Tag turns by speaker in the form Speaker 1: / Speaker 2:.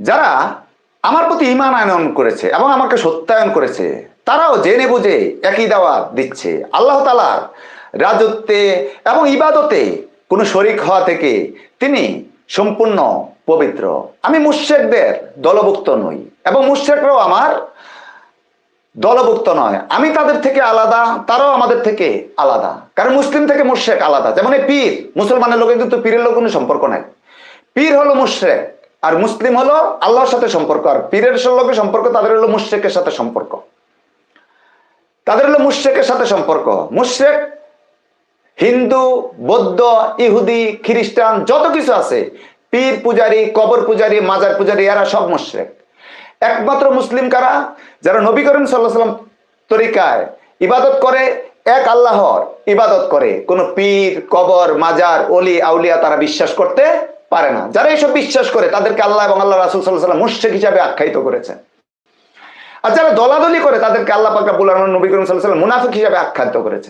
Speaker 1: যারা আমার প্রতি ঈমান আনয়ন করেছে এবং আমাকে সত্যায়ন করেছে, তারাও জেনে বুঝে একই দাওয়াত দিচ্ছে আল্লাহ তাআলার রাজত্বে এবং ইবাদতে কোনো শরিক হওয়া থেকে তিনি সম্পূর্ণ পবিত্র। আমি মুশরিকদের দলভুক্ত নই এবং মুশরিকরাও আমার দলভুক্ত নয়। আমি তাদের থেকে আলাদা, তারাও আমাদের থেকে আলাদা। কারণ মুসলিম থেকে মুশরিক আলাদা। যেমন এই পীর, মুসলমানের লোকের কিন্তু পীরের লোক কোনো সম্পর্ক নাই। পীর হলো মুশরিক আর মুসলিম হলো আল্লাহর সাথে সম্পর্ক, আর পীরের লোকের সম্পর্ক তাদের হলো মুশরিকের সাথে সম্পর্ক, তাদের হলো মুশরিকের সাথে সম্পর্ক। মুশরিক হিন্দু, বৌদ্ধ, ইহুদি, খ্রিস্টান যত কিছু আছে, পীর পূজারী, কবর পূজারী, মাজার পূজারী, এরা সব মুশরিক। একমাত্র মুসলিম কারা? যারা নবী করিম সাল্লাল্লাহু আলাইহি ওয়াসাল্লাম তরিকায় ইবাদত করে, এক আল্লাহর ইবাদত করে, কোন পীর, কবর, মাজার, ওলি আউলিয়া তারা বিশ্বাস করতে পারে না। যারা এইসব বিশ্বাস করে তাদেরকে আল্লাহ এবং আল্লাহ রাসূল সাল্লাল্লাহু আলাইহি ওয়াসাল্লাম মুশরিক হিসাবে আখ্যায়িত করেছেন। আর যারা দলাদলি করে তাদেরকে আল্লাহ পাক রব্বুল আলামিন নবী করিম সাল্লাল্লাহু আলাইহি ওয়াসাল্লাম মুনাফিক হিসাবে আখ্যায়িত করেছেন।